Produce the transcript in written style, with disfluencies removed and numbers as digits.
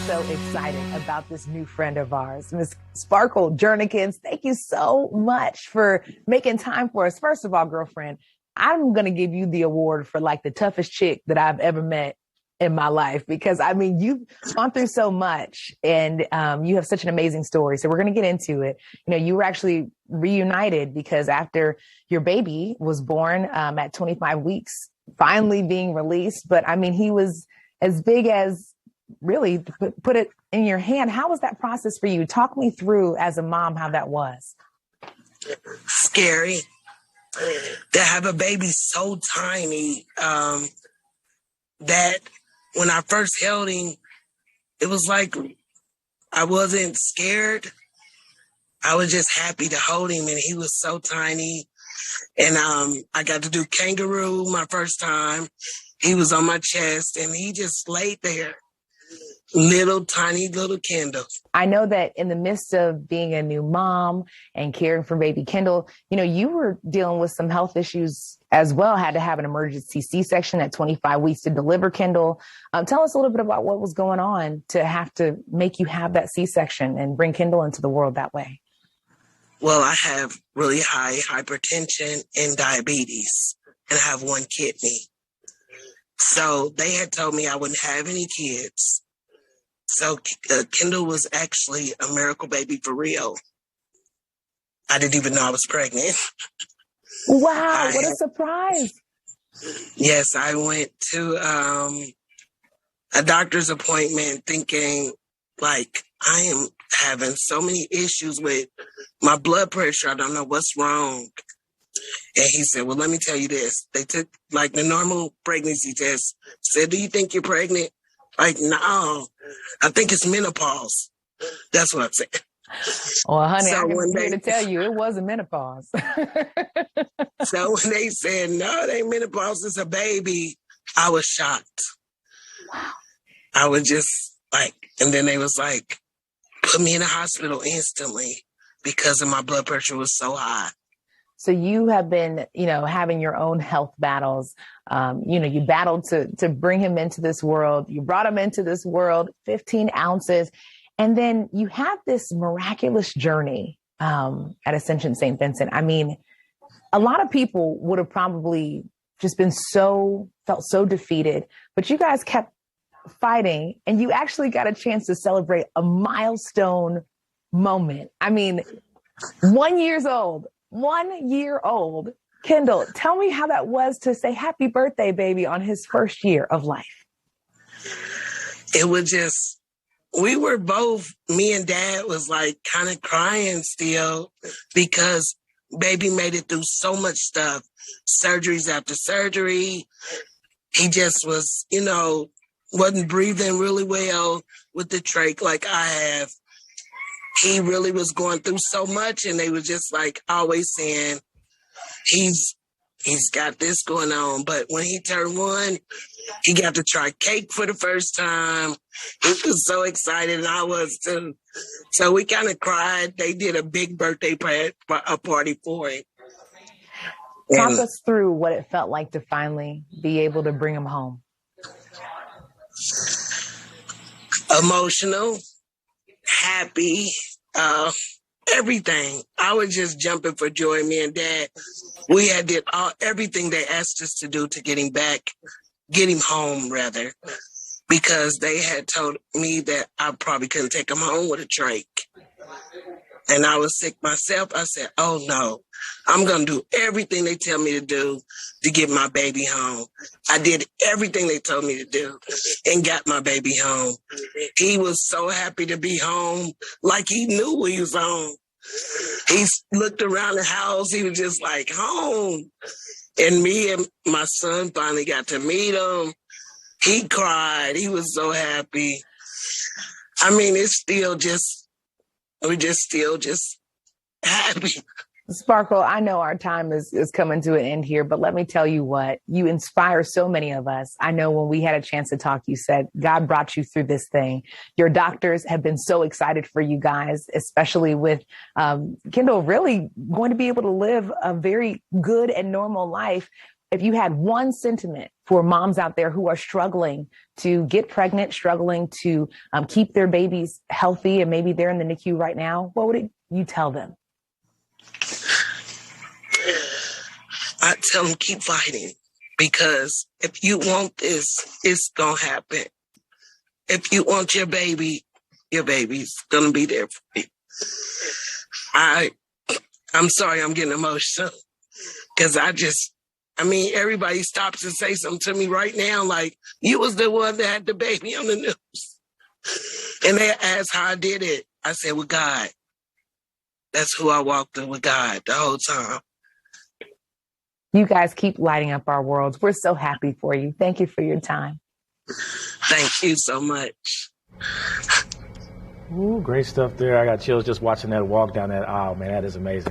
so excited about this new friend of ours, Miss Sparkle Jernikins. Thank you so much for making time for us. First of all, girlfriend, I'm going to give you the award for like the toughest chick that I've ever met in my life, because I mean, you've gone through so much and you have such an amazing story. So we're going to get into it. You know, you were actually reunited because after your baby was born at 25 weeks, finally being released. But I mean, he was as big as really put it in your hand. How was that process for you? Talk me through as a mom how that was. Scary to have a baby so tiny that when I first held him, it was like I wasn't scared. I was just happy to hold him, and he was so tiny. And I got to do kangaroo my first time. He was on my chest, and he just laid there. Tiny little Kendall. I know that in the midst of being a new mom and caring for baby Kendall, you know, you were dealing with some health issues as well, had to have an emergency C-section at 25 weeks to deliver Kendall. Tell us a little bit about what was going on to have to make you have that C-section and bring Kendall into the world that way. Well, I have really high hypertension and diabetes, and I have one kidney. So they had told me I wouldn't have any kids. So Kendall was actually a miracle baby for real. I didn't even know I was pregnant. Wow, what a surprise. Yes, I went to a doctor's appointment thinking, like, I am having so many issues with my blood pressure. I don't know what's wrong. And he said, well, let me tell you this. They took like the normal pregnancy test. Said, do you think you're pregnant? Like, no, I think it's menopause. That's what I'm saying. Well, honey, so I'm here to tell you, it wasn't menopause. So when they said, no, it ain't menopause, it's a baby, I was shocked. Wow. I was just like, and then they was like, put me in the hospital instantly because of my blood pressure was so high. So you have been, you know, having your own health battles. You know, you battled to bring him into this world. You brought him into this world, 15 ounces. And then you have this miraculous journey at Ascension St. Vincent. I mean, a lot of people would have probably just felt so defeated, but you guys kept fighting and you actually got a chance to celebrate a milestone moment. I mean, 1 year old, Kendall, tell me how that was to say happy birthday, baby, on his first year of life. It was just, we were both, me and Dad was like kind of crying still because baby made it through so much stuff, surgeries after surgery. He just was, you know, wasn't breathing really well with the trach like I have. He really was going through so much, and they were just like always saying, he's got this going on. But when he turned 1, he got to try cake for the first time. He was so excited, and I was too. So we kind of cried. They did a big birthday party for him. Talk us through what it felt like to finally be able to bring him home. Emotional. Happy, everything. I was just jumping for joy. Me and Dad, we had did everything they asked us to do to get him home, rather, because they had told me that I probably couldn't take him home with a trach. And I was sick myself. I said, oh no, I'm going to do everything they tell me to do to get my baby home. I did everything they told me to do and got my baby home. He was so happy to be home, like he knew he was home. He looked around the house. He was just like, home. And me and my son finally got to meet him. He cried. He was so happy. I mean, it's still just, we're just still just happy. Sparkle, I know our time is coming to an end here, but let me tell you what, you inspire so many of us. I know when we had a chance to talk, you said, God brought you through this thing. Your doctors have been so excited for you guys, especially with Kendall really going to be able to live a very good and normal life. if you had one sentiment for moms out there who are struggling to get pregnant, struggling to keep their babies healthy, and maybe they're in the NICU right now, what would you tell them? I tell them keep fighting, because if you want this, it's going to happen. If you want your baby's going to be there for you. I'm sorry, I'm getting emotional, because everybody stops and say something to me right now, like, you was the one that had the baby on the news. And they asked how I did it. I said, with God. That's who I walked with God the whole time. You guys keep lighting up our worlds. We're so happy for you. Thank you for your time. Thank you so much. Ooh, great stuff there. I got chills just watching that walk down that aisle, man. That is amazing.